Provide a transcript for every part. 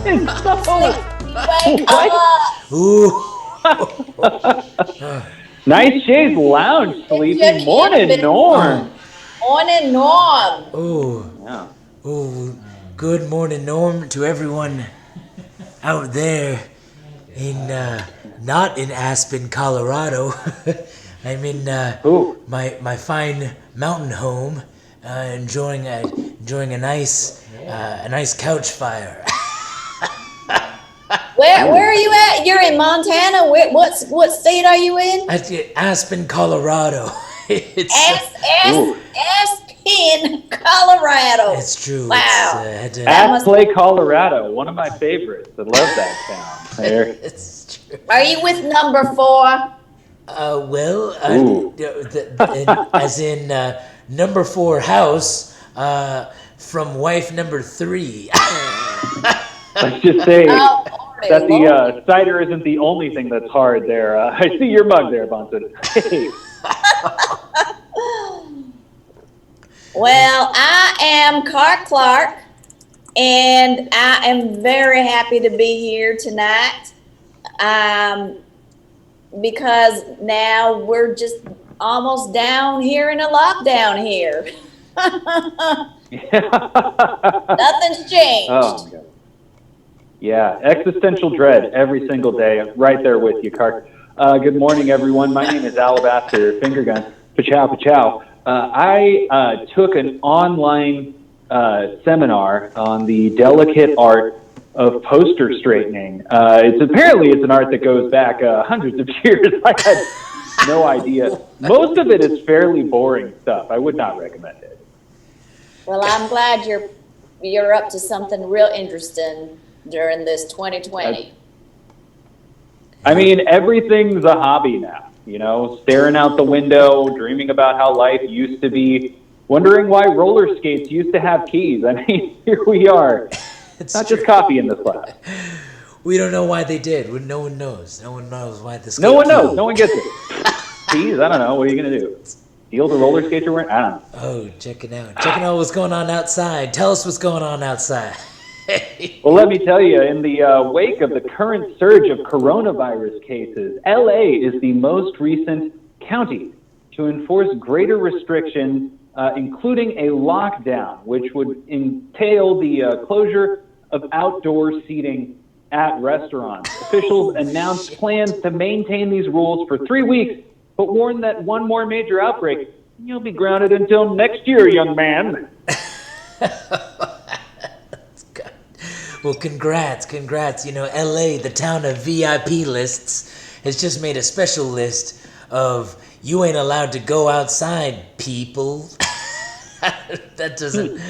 Wake What? up. Ooh. Nice Shay's Lounge, sleepy. Morning, Norm. Morning, Norm. Ooh. Yeah. Ooh. Good morning, Norm, to everyone out there in not in Aspen, Colorado. I'm in Ooh. my fine mountain home, enjoying a nice couch fire. Where are you at? You're in Montana. What state are you in? At Aspen, Colorado. It's Ooh. Aspen, Colorado. it's true. Wow. It's Ass Play, Colorado. One of my favorites. I love that town. There. it's true. Are you with number 4? Well, Ooh. as in number 4 house from wife number 3. Let's just say Oh, Lordy, that the Lordy. cider isn't the only thing that's hard there. I see your mug there, Bunsen. Hey. Well, I am Clark, and I am very happy to be here tonight. Because now we're just almost down here in a lockdown here. Nothing's changed. Oh, my God. Yeah, existential dread every single day. I'm right there with you, Clark. Good morning, everyone. My name is Alabaster Fingergun. Pachow, pachow. I took an online seminar on the delicate art of poster straightening. It's an art that goes back hundreds of years. I had no idea. Most of it is fairly boring stuff. I would not recommend it. Well, I'm glad you're up to something real interesting during this 2020. I mean, everything's a hobby now, you know, staring out the window, dreaming about how life used to be, wondering why roller skates used to have keys. I mean, here we are. It's Not true. just coffee in this class. We don't know why they did. No one knows. No one knows why this. No one knows. No one gets it. Keys? I don't know. What are you going to do? Steal the roller skates you're wearing? I don't know. Oh, checking out what's going on outside. Tell us what's going on outside. Well, let me tell you, in the wake of the current surge of coronavirus cases, LA is the most recent county to enforce greater restrictions, including a lockdown, which would entail the closure of outdoor seating at restaurants. Officials announced plans to maintain these rules for 3 weeks, but warned that one more major outbreak, you'll be grounded until next year, young man. Well, congrats. You know, LA, the town of VIP lists, has just made a special list of you ain't allowed to go outside, people. That doesn't,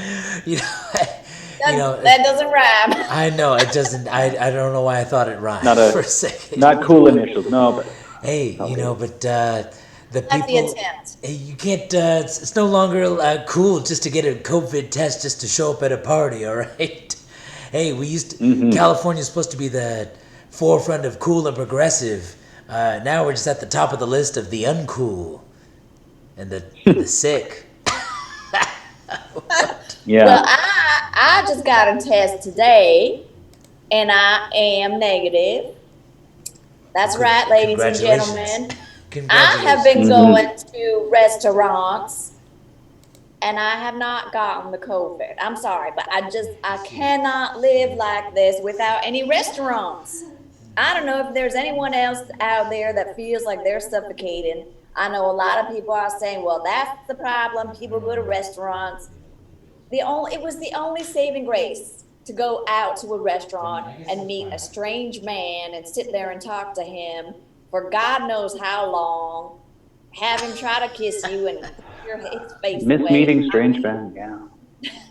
you know. That doesn't rhyme. I know it doesn't. I don't know why I thought it rhymed for a second. Not cool initials, no. But hey, you know, but the That's people. the attempt. You can't. It's no longer cool just to get a COVID test just to show up at a party. All right. Hey, we used to, California's supposed to be the forefront of cool and progressive. Now we're just at the top of the list of the uncool and the sick. yeah. Well, I just got a test today, and I am negative. That's right, ladies and gentlemen. I have been going to restaurants, and I have not gotten the COVID. I'm sorry, but I cannot live like this without any restaurants. I don't know if there's anyone else out there that feels like they're suffocating. I know a lot of people are saying, well, that's the problem. People go to restaurants. It was the only saving grace to go out to a restaurant and meet a strange man and sit there and talk to him for God knows how long, have him try to kiss you and his face Miss away. meeting strange men, yeah.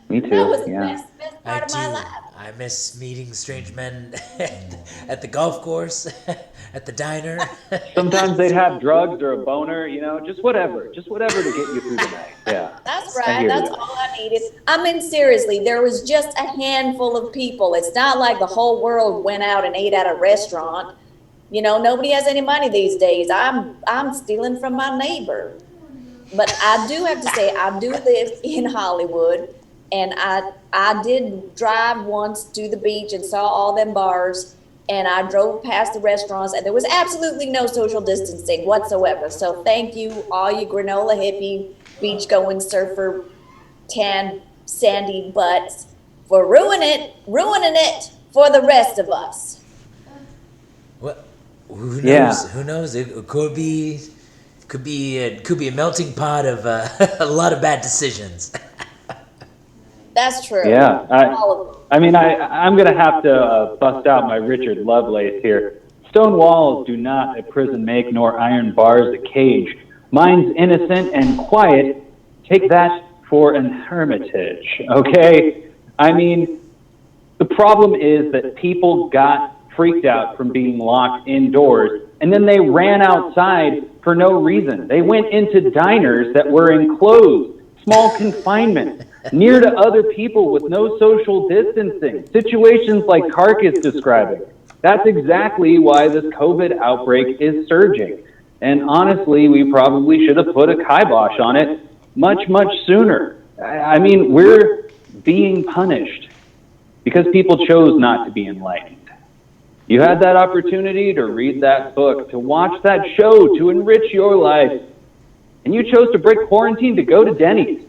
Me too, That was the yeah. best part of my life. I miss meeting strange men at the golf course, at the diner. Sometimes they'd have drugs or a boner, you know, just whatever to get you through the night. Yeah. That's right. That's all I needed. I mean, seriously, there was just a handful of people. It's not like the whole world went out and ate at a restaurant. You know, nobody has any money these days. I'm stealing from my neighbor. But I do have to say, I do live in Hollywood, and I did drive once to the beach and saw all them bars, and I drove past the restaurants, and there was absolutely no social distancing whatsoever. So thank you, all you granola hippie, beach going surfer, tan, sandy butts, for ruining it for the rest of us. What? Who knows? Yeah. Who knows? It could be a melting pot of a lot of bad decisions. That's true. Yeah, All of them. I'm going to have to bust out my Richard Lovelace here. Stone walls do not a prison make, nor iron bars a cage. Minds innocent and quiet, take that for an hermitage, okay? I mean, the problem is that people got freaked out from being locked indoors, and then they ran outside for no reason. They went into diners that were enclosed, small confinement, near to other people with no social distancing, situations like Kark is describing. That's exactly why this COVID outbreak is surging. And honestly, we probably should have put a kibosh on it much, much sooner. I mean, we're being punished because people chose not to be enlightened. You had that opportunity to read that book, to watch that show, to enrich your life, and you chose to break quarantine to go to Denny's.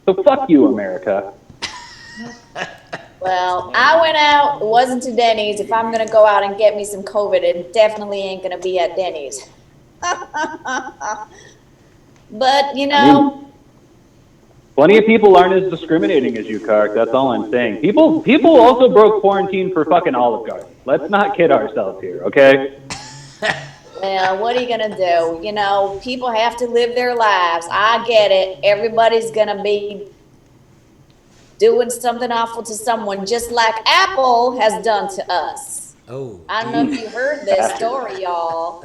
So fuck you, America. Well, I went out, it wasn't to Denny's. If I'm going to go out and get me some COVID, it definitely ain't going to be at Denny's. But, you know. Plenty of people aren't as discriminating as you, Kark. That's all I'm saying. People also broke quarantine for fucking Olive Garden. Let's not kid ourselves here, okay? Well, what are you going to do? You know, people have to live their lives. I get it. Everybody's going to be doing something awful to someone, just like Apple has done to us. Oh, I don't know if you heard this story, y'all.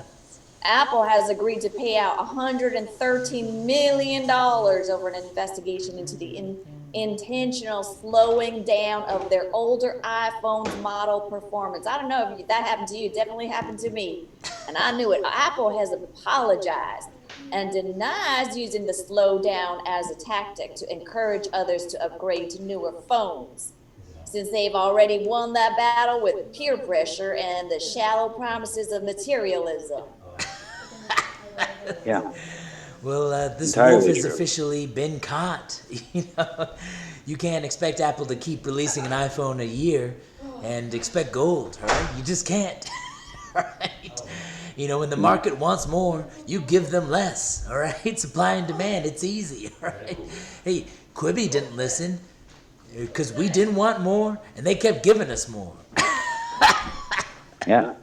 Apple has agreed to pay out $113 million over an investigation into the intentional slowing down of their older iPhone model performance. I don't know if that happened to you. It definitely happened to me. And I knew it. Apple has apologized and denies using the slowdown as a tactic to encourage others to upgrade to newer phones, since they've already won that battle with peer pressure and the shallow promises of materialism. Yeah. Well, this Entirely wolf has true. officially been caught. You can't expect Apple to keep releasing an iPhone a year and expect gold, right? You just can't, right? When the market wants more, you give them less, all right? Supply and demand, it's easy, all right? Hey, Quibi didn't listen because we didn't want more, and they kept giving us more. Yeah.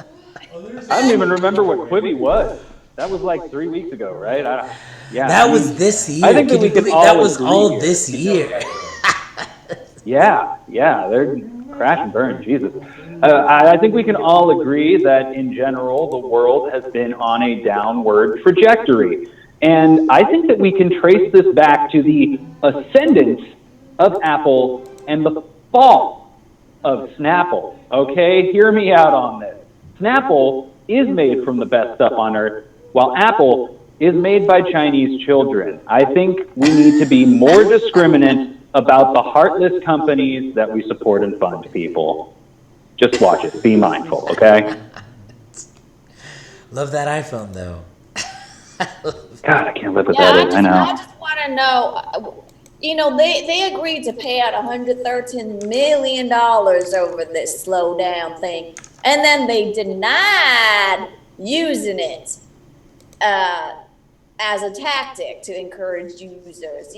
I don't even remember what Quibi was. That was like 3 weeks ago, right? That was this year. I think that we can all that was agree all here. this year. Yeah, they're crash and burn, Jesus. I think we can all agree that in general, the world has been on a downward trajectory. And I think that we can trace this back to the ascendance of Apple and the fall of Snapple. Okay, hear me out on this. Snapple is made from the best stuff on earth, while Apple is made by Chinese children. I think we need to be more discriminant about the heartless companies that we support and fund, people. Just watch it. Be mindful, okay? Love that iPhone, though. God, I can't live with that. I know. I just want to know, they agreed to pay out $113 million over this slow down thing, and then they denied using it as a tactic to encourage users.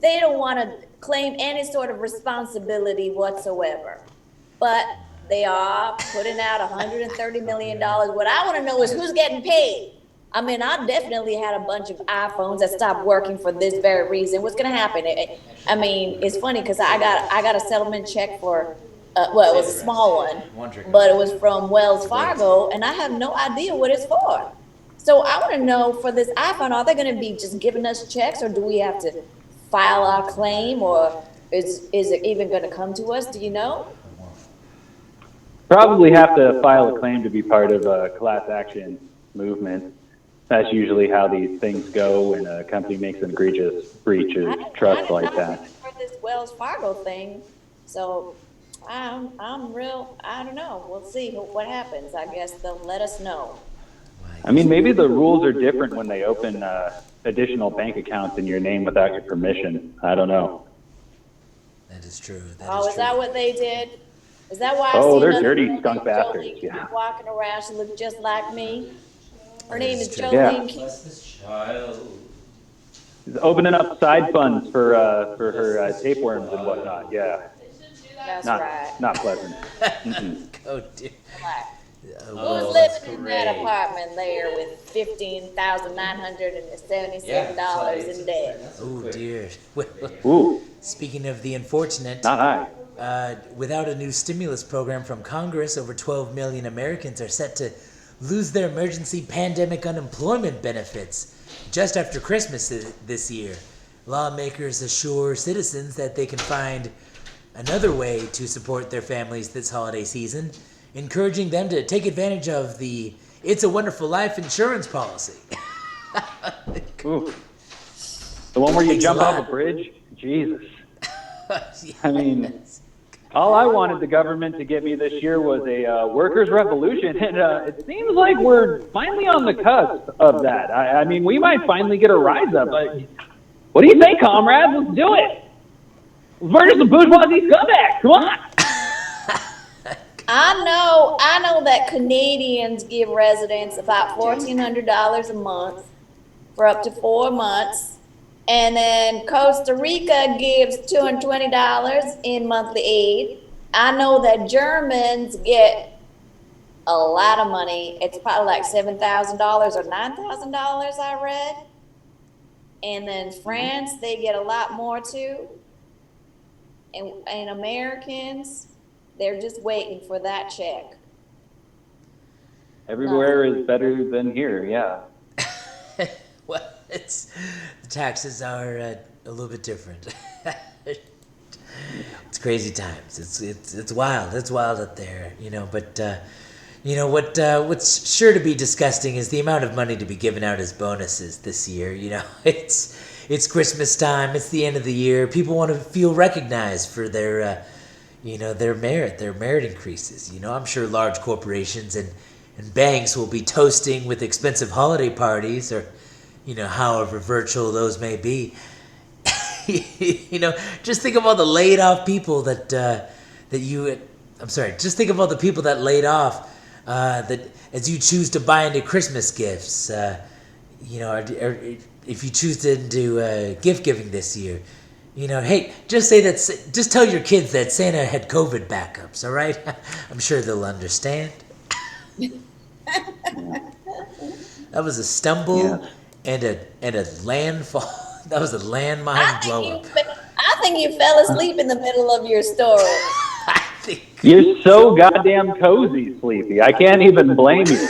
They don't want to claim any sort of responsibility whatsoever, but they are putting out $130 million. What I want to know is who's getting paid. I definitely had a bunch of iPhones that stopped working for this very reason. What's going to happen? It's funny because I got a settlement check for, it was a small one, but it was from Wells Fargo, and I have no idea what it's for. So I want to know, for this iPhone, are they going to be just giving us checks, or do we have to file our claim, or is it even going to come to us? Do you know? Probably have to file a claim to be part of a class action movement. That's usually how these things go when a company makes an egregious breach of trust like that. For this Wells Fargo thing, so I'm real. I don't know. We'll see what happens. I guess they'll let us know. I mean, maybe the rules are different when they open additional bank accounts in your name without your permission. I don't know. That is true. Is that what they did? Is that why? Oh, they're dirty skunk bastards. Yeah. Walking around, she looked just like me. Her name is Jolene. Yeah. She's opening up side funds for her tapeworms and whatnot. Yeah. That's right. Not pleasant. Oh dear. Who's living in that apartment there with $15,977 in debt? Oh dear. Ooh. Speaking of the unfortunate, Not high. Without a new stimulus program from Congress, over 12 million Americans are set to lose their emergency pandemic unemployment benefits just after Christmas this year. Lawmakers assure citizens that they can find another way to support their families this holiday season, encouraging them to take advantage of the It's a Wonderful Life insurance policy. Ooh. The one where you jump off a bridge? Jesus. Yes. I mean, all I wanted the government to get me this year was a workers' revolution, and it seems like we're finally on the cusp of that. I mean, we might finally get a rise up. What do you think, comrades? Let's do it. Let's murder some bourgeoisie scumbags. Come on. I know that Canadians give residents about $1,400 a month for up to 4 months. And then Costa Rica gives $220 in monthly aid. I know that Germans get a lot of money. It's probably like $7,000 or $9,000 I read. And then France, they get a lot more too. And Americans, they're just waiting for that check. Everywhere is better than here, yeah. Well, the taxes are a little bit different. It's crazy times. It's wild. It's wild out there, But what's sure to be disgusting is the amount of money to be given out as bonuses this year. It's Christmas time. It's the end of the year. People want to feel recognized for their merit increases. I'm sure large corporations and banks will be toasting with expensive holiday parties or, however virtual those may be. Just think of all the laid off people just think of all the people that laid off that as you choose to buy into Christmas gifts, or if you choose to do gift giving this year. Hey, just tell your kids that Santa had COVID backups, all right? I'm sure they'll understand. That was a stumble and a landfall. That was a landmine blow up. I think you fell asleep in the middle of your story. You're so goddamn cozy, Sleepy. I can't even blame you.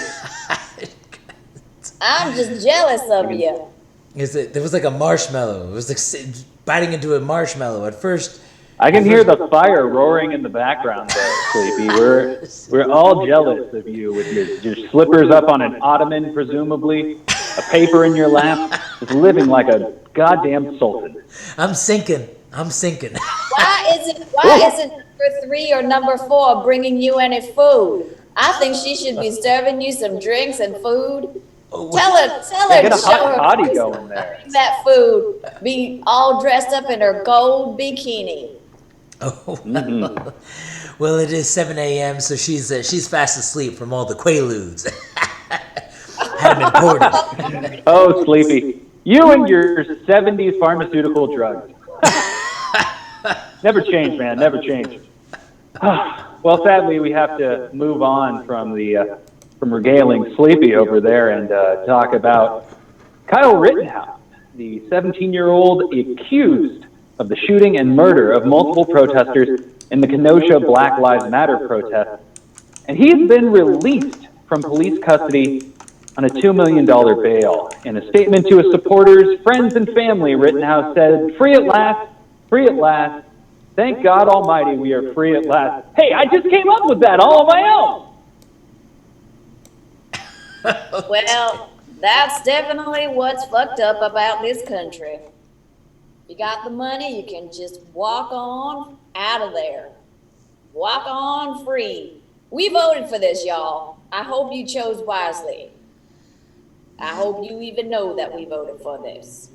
I'm just jealous of you. There was like a marshmallow. It was like biting into a marshmallow at first. I can hear the fire roaring in the background there, Sleepy. We're all jealous of you with your slippers up on an ottoman, presumably, a paper in your lap, just living like a goddamn sultan. I'm sinking. Why isn't number 3 or number 4 bringing you any food? I think she should be serving you some drinks and food. Tell her Get a to show her hot toddy going there. that food. Be all dressed up in her gold bikini. Oh, well, it is 7 a.m., so she's fast asleep from all the Quaaludes. Had them imported. Oh, Sleepy. You and your 70s pharmaceutical drugs. Never change, man. Never change. Well, sadly, we have to move on from regaling Sleepy over there and talk about Kyle Rittenhouse, the 17-year-old accused of the shooting and murder of multiple protesters in the Kenosha Black Lives Matter protest. And he's been released from police custody on a $2 million bail. In a statement to his supporters, friends, and family, Rittenhouse said, "Free at last, free at last. Thank God Almighty we are free at last." Hey, I just came up with that all on my own. Well, That's definitely what's fucked up about this country. You got the money, you can just walk on out of there. Walk on free. We voted for this, y'all. I hope you chose wisely. I hope you even know that we voted for this.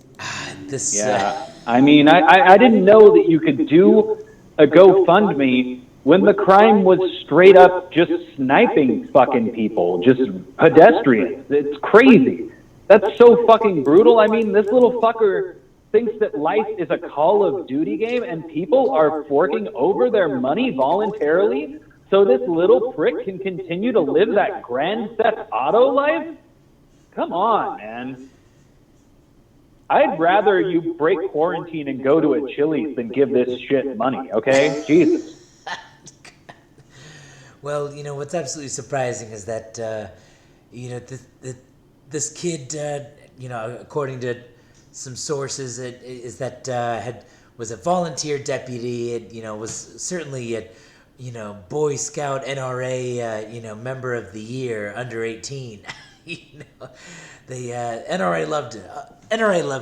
Yeah, I mean, I didn't know that you could do a GoFundMe when the crime was straight up just sniping fucking people, just pedestrians. It's crazy. That's so fucking brutal. I mean, this little fucker thinks that life is a Call of Duty game and people are forking over their money voluntarily so this little prick can continue to live that Grand Theft Auto life? Come on, man. I'd rather you break quarantine and go to a Chili's than give this shit money, okay? Jesus. Well, you know, what's absolutely surprising is that, you know, this kid, you know, according to some sources, was a volunteer deputy. It, you know, was certainly a, you know, Boy Scout NRA, you know, member of the year, under 18. You know, the NRA loved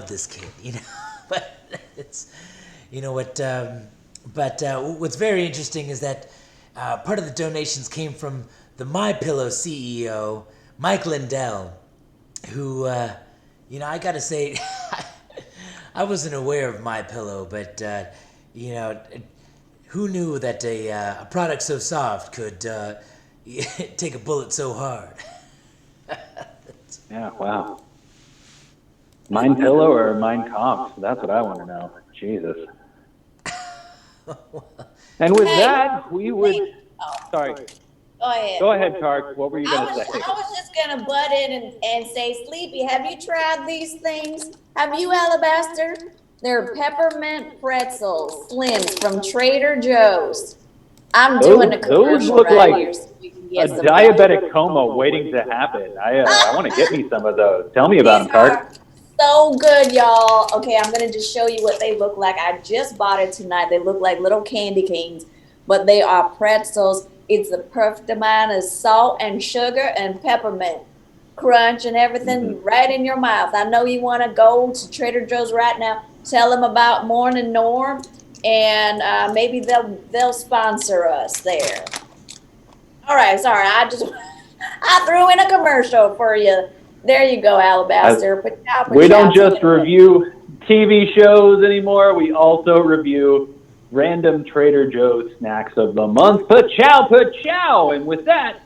this kid. You know, but it's, you know what. But what's very interesting is that part of the donations came from the MyPillow CEO, Mike Lindell, who, you know, I gotta say, I wasn't aware of MyPillow, but you know, who knew that a product so soft could take a bullet so hard? Yeah, wow. Mind Pillow or Mind Comps? That's what I want to know. Jesus. And with that, we would. Sorry. Go ahead. Go ahead, Tark. What were you going to say? I was just going to butt in and say, Sleepy, have you tried these things? Have you, Alabaster? They're peppermint pretzels, slims from Trader Joe's. I'm doing a commercial those look right like here so you can get a some diabetic coma waiting to happen. I want to get me some of those. Tell me about them, Tark. So good, y'all. Okay, I'm going to just show you what they look like. I just bought it tonight. They look like little candy canes, but they are pretzels. It's the perfect amount of salt and sugar and peppermint crunch and everything right in your mouth. I know you want to go to Trader Joe's right now. Tell them about Mornin Norm, and maybe they'll sponsor us there. All right, sorry. I threw in a commercial for you. There you go, Alabaster. We don't just review TV shows anymore. We also review random Trader Joe's snacks of the month. Pa-chow, pa-chow! And with that,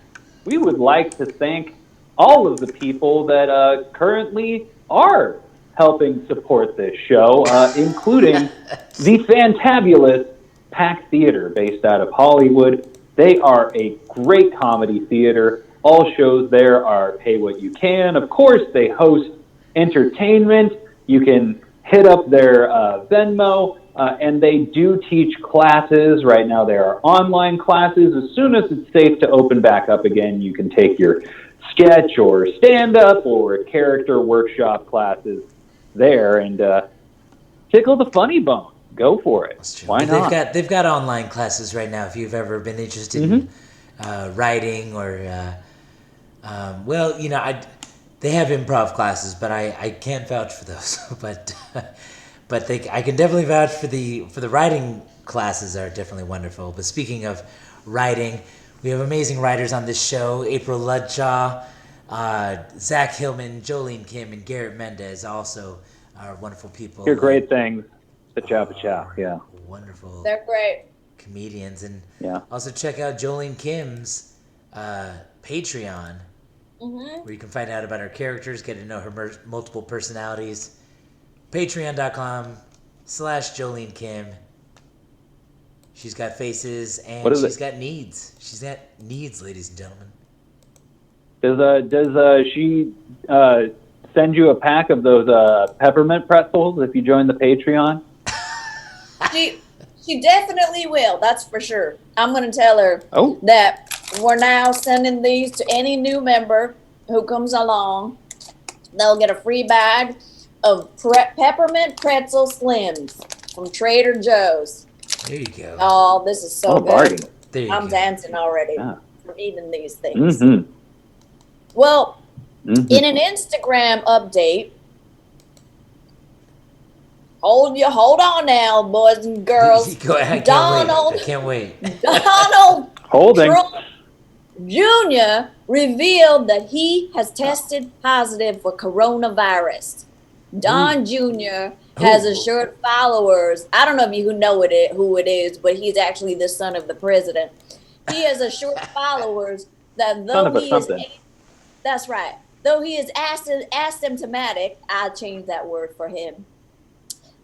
we would like to thank all of the people that currently are helping support this show, including the fantabulous Pack Theater based out of Hollywood. They are a great comedy theater. All shows there are pay what you can. Of course, they host entertainment. You can hit up their Venmo, and they do teach classes. Right now, there are online classes. As soon as it's safe to open back up again, you can take your sketch or stand-up or character workshop classes there and tickle the funny bone. Go for it. Why not? They've got online classes right now if you've ever been interested in writing or well, you know, they have improv classes, but I can't vouch for those. but I can definitely vouch for the writing classes are definitely wonderful. But speaking of writing, we have amazing writers on this show: April Ludshaw, Zach Hillman, Jolene Kim, and Garrett Mendez. Also, are wonderful people. Hear great things. Pa-chow, yeah. Wonderful. They're great comedians, and also check out Jolene Kim's Patreon, where you can find out about her characters, get to know her multiple personalities. Patreon.com/Jolene Kim. She's got faces and she's got needs. She's got needs, ladies and gentlemen. Does she send you a pack of those peppermint pretzels if you join the Patreon? She definitely will. That's for sure. I'm going to tell her that we're now sending these to any new member who comes along. They'll get a free bag of peppermint pretzel slims from Trader Joe's. There you go. Oh, this is so good. There you I'm go. dancing already from eating these things. Well, In an Instagram update, hold on now, boys and girls. Go ahead, I can't wait. Donald Holding. Trump Jr. revealed that he has tested positive for coronavirus. Don Jr. has assured followers, I don't know if you know who it is, but he's actually the son of the president. He has assured followers that though he is, that's right, though he is asymptomatic, I changed that word for him.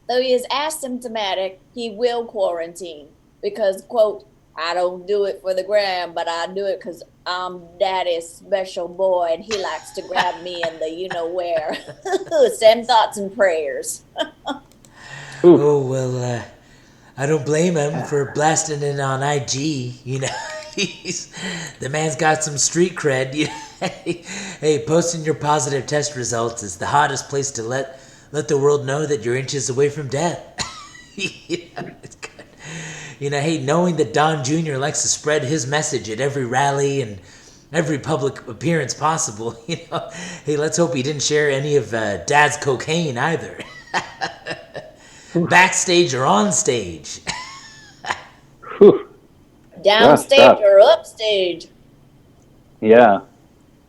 Though he is asymptomatic, he will quarantine because, quote, I don't do it for the gram, but I do it because I'm daddy's special boy and he likes to grab me in the you-know-where. Send thoughts and prayers. Oh, well, I don't blame him for blasting it on IG, the man's got some street cred. Hey, posting your positive test results is the hottest place to let the world know that you're inches away from death. It's good. Hey, knowing that Don Jr. likes to spread his message at every rally and every public appearance possible, hey, let's hope he didn't share any of Dad's cocaine either. Backstage or on stage. Downstage or upstage. Yeah.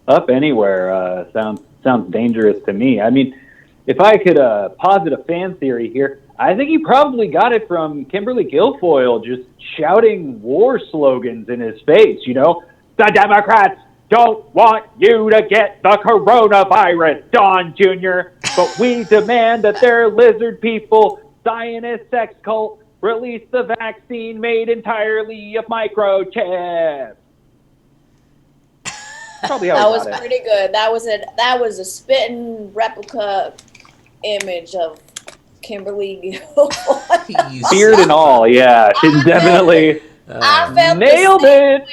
Up anywhere sounds dangerous to me. I mean, if I could posit a fan theory here, I think he probably got it from Kimberly Guilfoyle just shouting war slogans in his face, The Democrats don't want you to get the coronavirus, Don Jr., but we demand that their lizard people, Zionist sex cult, release the vaccine made entirely of microchips. Probably how that was pretty good. That was a spitting replica image of Kimberly Guilfoyle. Beard and all, yeah. She's definitely nailed it.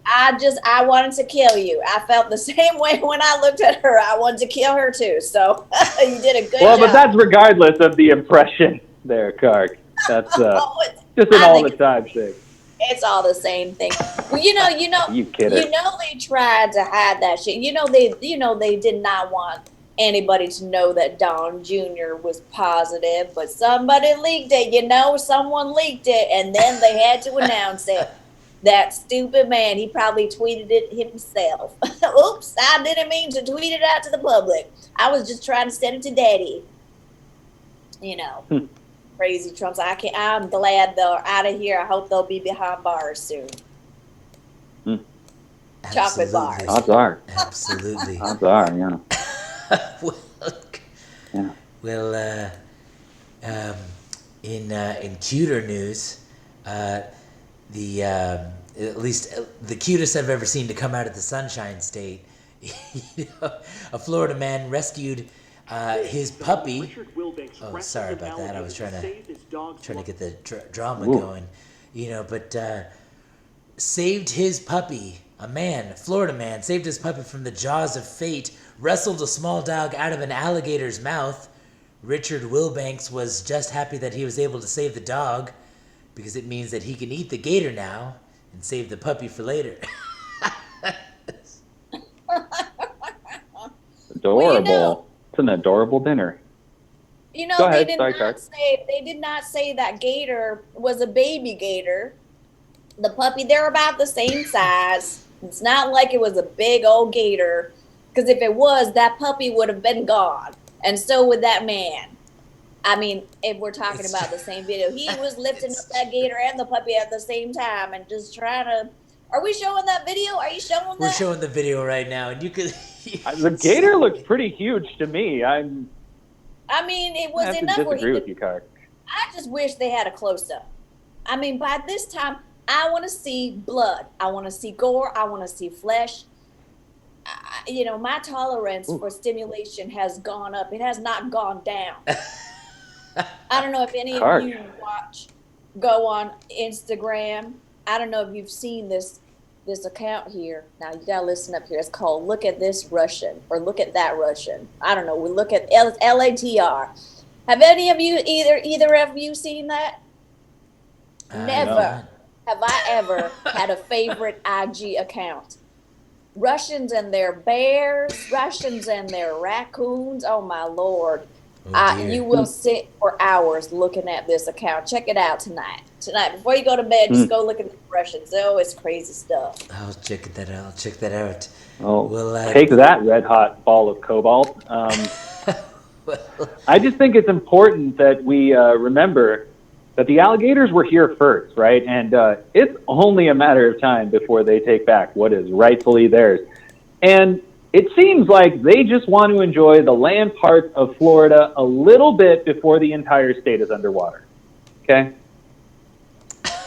I wanted to kill you. I felt the same way when I looked at her. I wanted to kill her too. So you did a good job. Well, but that's regardless of the impression there, Kark. That's just an all the time thing. It's all the same thing. Well, You kidding? They tried to hide that shit. They did not want anybody to know that Don Jr. was positive, but somebody leaked it. Someone leaked it, and then they had to announce it. That stupid man, he probably tweeted it himself. Oops, I didn't mean to tweet it out to the public. I was just trying to send it to Daddy. Crazy Trumps. I'm glad they're out of here. I hope they'll be behind bars soon. Chocolate bars. Odds are. Absolutely. Odds are, yeah. Well, in cuter news, at least the cutest I've ever seen to come out of the Sunshine State, a Florida man rescued his puppy. Oh, sorry about that. I was trying to get the drama going, but saved his puppy. A Florida man, saved his puppy from the jaws of fate, wrestled a small dog out of an alligator's mouth. Richard Wilbanks was just happy that he was able to save the dog because it means that he can eat the gator now and save the puppy for later. Adorable. It's an adorable dinner. Go ahead. They did not say that gator was a baby gator. The puppy, they're about the same size. It's not like it was a big old gator, because if it was, that puppy would have been gone, and so would that man. I mean, if we're talking about the same video, he was lifting up that gator and the puppy at the same time and just trying to. Are we showing that video? Are you showing that? We're showing the video right now, and you could. The gator looks pretty huge to me. I mean, it was enough where he with you, Kark. I just wish they had a close-up. I mean, by this time, I want to see blood. I want to see gore. I want to see flesh. My tolerance for stimulation has gone up. It has not gone down. I don't know if any of you go on Instagram. I don't know if you've seen this account here. Now, you got to listen up here. It's called Look at This Russian or Look at That Russian. I don't know. We look at LATR. Have any of you, either of you seen that? Never have I ever had a favorite IG account. Russians and their bears, Russians and their raccoons. Oh my Lord. Oh dear. You will sit for hours looking at this account. Check it out tonight. Tonight, before you go to bed, just go look at the Russians. Oh, it's crazy stuff. I'll check that out. I'll check that out. Oh, well, take that, red hot ball of cobalt. I just think it's important that we remember that the alligators were here first, right? And it's only a matter of time before they take back what is rightfully theirs. And it seems like they just want to enjoy the land part of Florida a little bit before the entire state is underwater. Okay?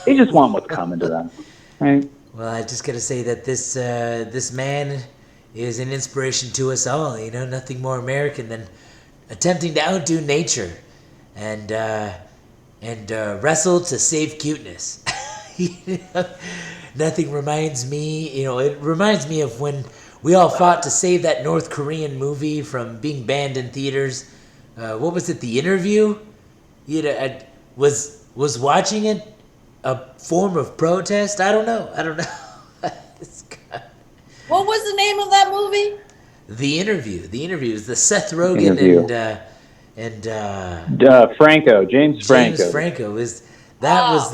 They just want what's coming to them, right? Well, I just got to say that this man is an inspiration to us all. You know, nothing more American than attempting to outdo nature and wrestle to save cuteness. You know, nothing reminds me. You know, it reminds me of when we all fought to save that North Korean movie from being banned in theaters. What was it? The Interview. You know, I was watching it a form of protest. I don't know. What was the name of that movie? The Interview. The Interview is the Seth Rogen and Franco, James Franco. James Franco is that was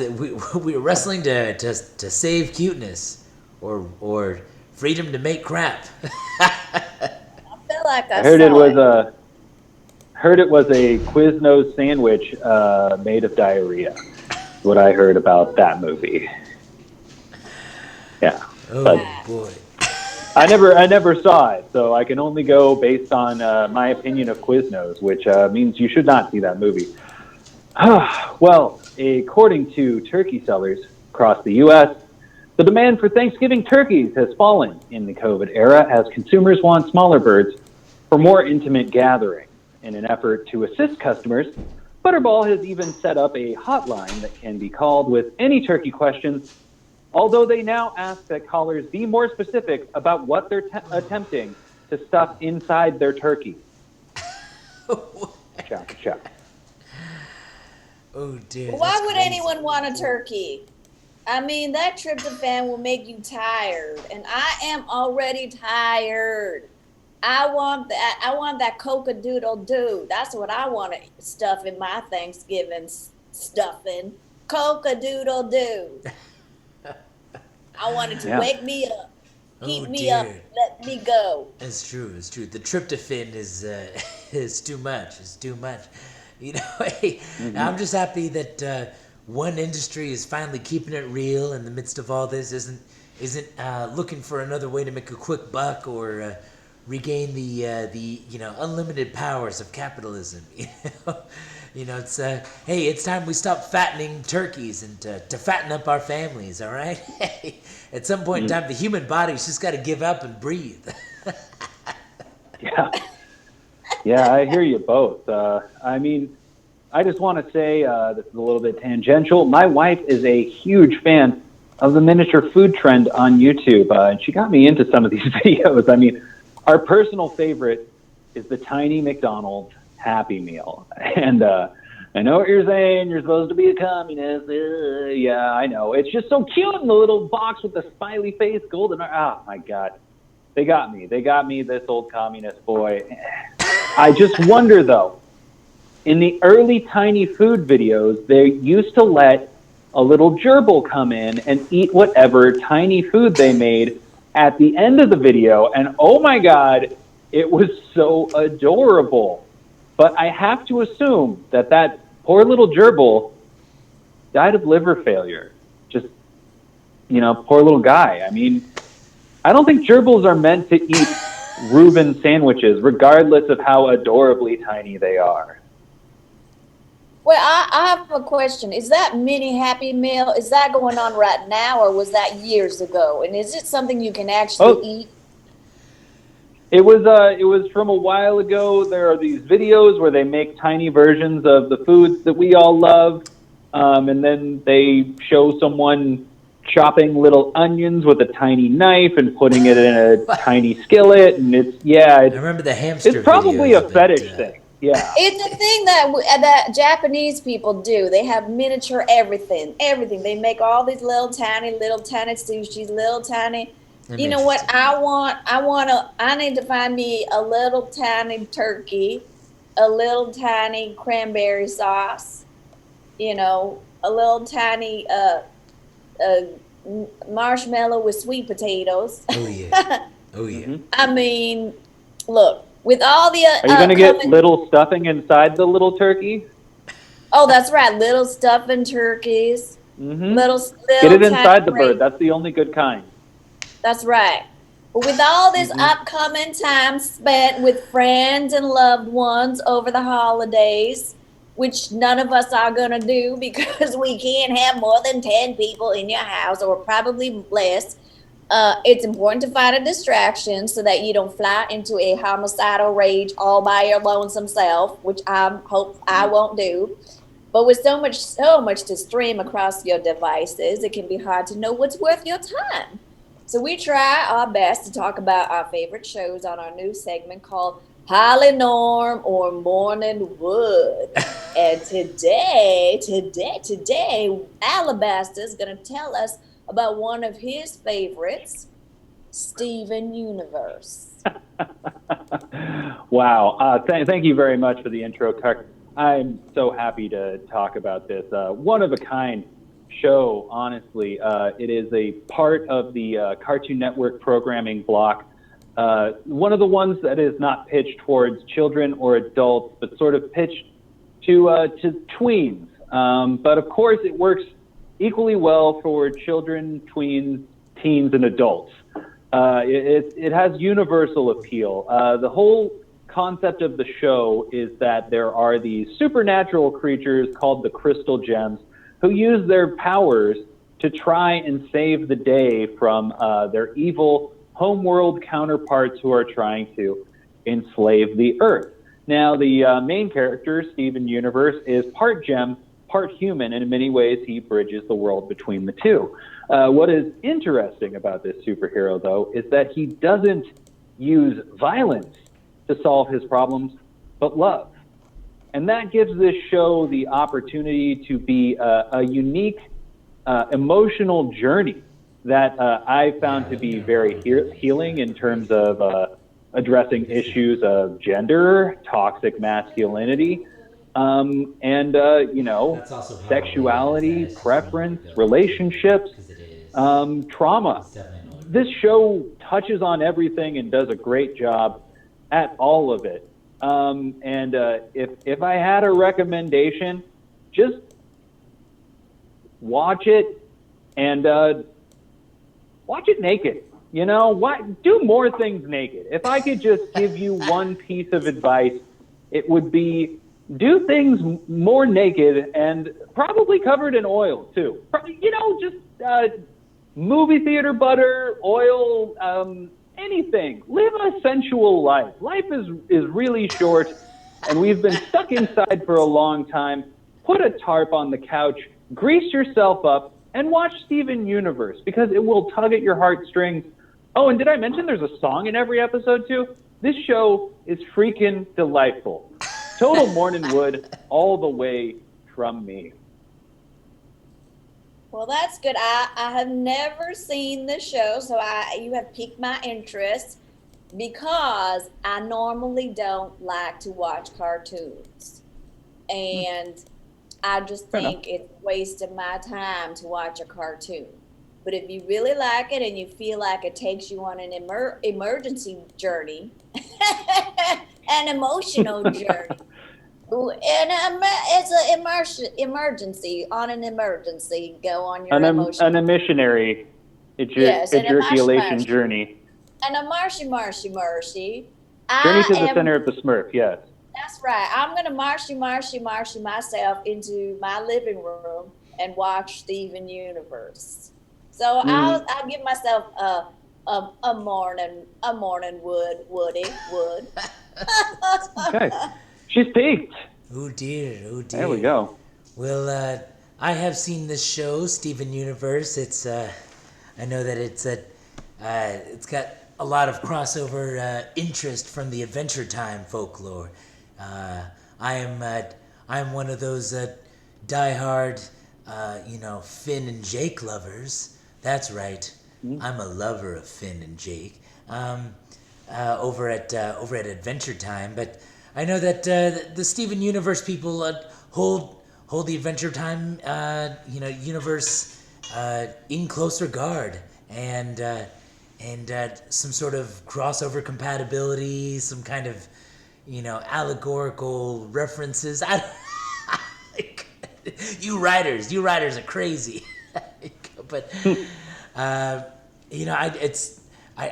we were wrestling to save cuteness or freedom to make crap. I feel like I heard saw it was a Quiznos sandwich made of diarrhea. What I heard about that movie. Yeah. Oh boy. I never saw it, so I can only go based on my opinion of Quiznos, which means you should not see that movie. Well, according to turkey sellers across the U.S., the demand for Thanksgiving turkeys has fallen in the COVID era as consumers want smaller birds for more intimate gathering. In an effort to assist customers, Butterball has even set up a hotline that can be called with any turkey questions, although they now ask that callers be more specific about what they're attempting to stuff inside their turkey. Chow. Oh dear. Why would anyone want a turkey? I mean, that tryptophan will make you tired, and I am already tired. I want that coca-doodle-doo. That's what I want to stuff in my Thanksgiving stuffing. Coca-doodle-doo. I want it to wake me up, keep me up, let me go. It's true. The tryptophan is too much. It's too much. You know, hey, I'm just happy that one industry is finally keeping it real in the midst of all this. Isn't looking for another way to make a quick buck or regain the unlimited powers of capitalism. You know, it's hey, it's time we stop fattening turkeys and to fatten up our families. All right. At some point in time, the human body's just got to give up and breathe. Yeah, I hear you both. I mean, I just want to say this is a little bit tangential. My wife is a huge fan of the miniature food trend on YouTube, and she got me into some of these videos. I mean, our personal favorite is the tiny McDonald's Happy Meal. And I know what you're saying. You're supposed to be a communist. Yeah, I know. It's just so cute in the little box with the smiley face, golden. Oh, my God. They got me. They got me, this old communist boy. I just wonder, though, in the early tiny food videos, they used to let a little gerbil come in and eat whatever tiny food they made at the end of the video. And oh, my God, it was so adorable. But I have to assume that that poor little gerbil died of liver failure. Just, you know, poor little guy. I mean, I don't think gerbils are meant to eat Reuben sandwiches, regardless of how adorably tiny they are. Well, I have a question. Is that mini Happy Meal, is that going on right now, or was that years ago? And is it something you can actually eat? It was from a while ago. There are these videos where they make tiny versions of the foods that we all love, and then they show someone chopping little onions with a tiny knife and putting it in a tiny skillet, and I remember the hamster. It's probably a fetish thing. Yeah, it's a thing that Japanese people do. They have miniature everything. They make all these little tiny sushis, little tiny I'm You know what interested. I need to find me a little tiny turkey, a little tiny cranberry sauce, a little tiny marshmallow with sweet potatoes. Oh yeah. Oh yeah. Hmm. I mean, look, with all the Are you going to get upcoming, little stuffing inside the little turkey? oh, that's right, little stuffing turkeys, Hmm. Get little it tiny inside the bird. raisins. That's the only good kind. That's right. But with all this Hmm. upcoming time spent with friends and loved ones over the holidays, which none of us are going to do because we can't have more than 10 people in your house or probably less, it's important to find a distraction so that you don't fly into a homicidal rage all by your lonesome self, which I hope I won't do. But with so much to stream across your devices, it can be hard to know what's worth your time. So we try our best to talk about our favorite shows on our new segment called Holly Norm or Morning Wood. And today, Alabaster is going to tell us about one of his favorites, Steven Universe. Wow. Thank you very much for the intro, Kirk. I'm so happy to talk about this. One of a kind show, honestly. It is a part of the Cartoon Network programming block. One of the ones that is not pitched towards children or adults, but sort of pitched to tweens. But of course, it works equally well for children, tweens, teens, and adults. It has universal appeal. The whole concept of the show is that there are these supernatural creatures called the Crystal Gems who use their powers to try and save the day from their evil homeworld counterparts who are trying to enslave the Earth. Now, the main character, Steven Universe, is part gem, part human, and in many ways he bridges the world between the two. What is interesting about this superhero, though, is that he doesn't use violence to solve his problems, but love. And that gives this show the opportunity to be a unique emotional journey that I found to be very healing in terms of addressing issues of gender, toxic masculinity, and That's also probably sexuality, it's just a preference, notebook building too, relationships, because it is. trauma. It's definitely a notebook This building. show touches on everything and does a great job at all of it. And if I had a recommendation, just watch it and watch it naked. Do more things naked. If I could just give you one piece of advice, it would be do things more naked and probably covered in oil too. Just movie theater butter, oil, anything. Live a sensual life. Life is really short, and we've been stuck inside for a long time. Put a tarp on the couch, grease yourself up, and watch Steven Universe because it will tug at your heartstrings. Oh, and did I mention there's a song in every episode too? This show is freaking delightful. Total Morning Wood all the way from me. Well, that's good. I have never seen the show, so you have piqued my interest because I normally don't like to watch cartoons. And I just Fair enough. think it's a waste of my time to watch a cartoon. But if you really like it and you feel like it takes you on an emergency journey, an emotional journey, it's an emergency on an emergency. Go on your An emotional. missionary Yes, and a ejaculation journey. and a marshy. Journey I to the am. center of the Smurf, yes. That's right. I'm gonna marshy myself into my living room and watch Steven Universe. So Mm, I'll give myself a morning wood. okay. She's peaked. Oh dear, oh There we dear. go. Well, I have seen this show, Steven Universe. I know that it's got a lot of crossover interest from the Adventure Time folklore. Uh, I am, I'm one of those diehard, Finn and Jake lovers. That's right. I'm a lover of Finn and Jake. Over at Adventure Time, but I know that the Steven Universe people hold the Adventure Time universe in close regard, and some sort of crossover compatibility, some kind of allegorical references. You writers are crazy. But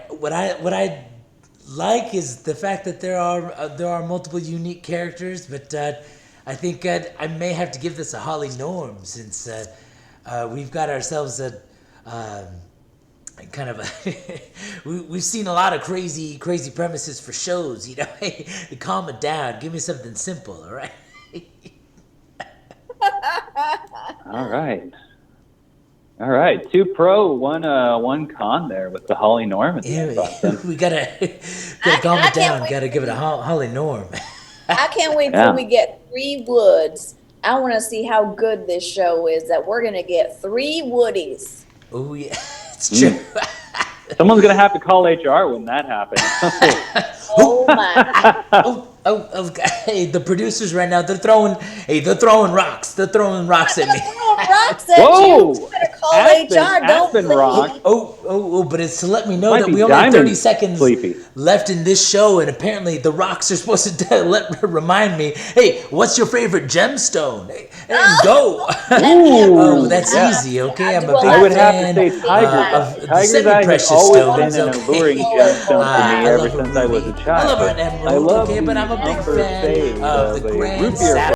what I like is the fact that there are multiple unique characters, but I think I may have to give this a Holly Norm, since we've got ourselves a kind of we've seen a lot of crazy premises for shows. Calm it down, give me something simple, all right? All right, 2 pro, 1 con there with the Holly Norm. We gotta calm it down. Gotta give it a Holly Norm. I can't wait till we get 3 Woods. I want to see how good this show is. That we're gonna get 3 Woodies. Oh yeah, it's true. Someone's gonna have to call HR when that happens. Oh my! Hey, the producers right now, they're throwing rocks. They're throwing rocks at me. Rocks at Whoa! you. You better call HR. Don't rock. But it's to let me know Might that be we only have 30 diamond seconds sleepy. left in this show, and apparently the rocks are supposed to remind me, hey, what's your favorite gemstone? And go. Ooh, that's easy, okay? I'm a big I would have to fan say tiger. of the Tiger's eye has semi-precious always stones. been an alluring gemstone to me ever since I was a child. I love an emerald, I love okay, but I'm a big fan of the grand sapphire.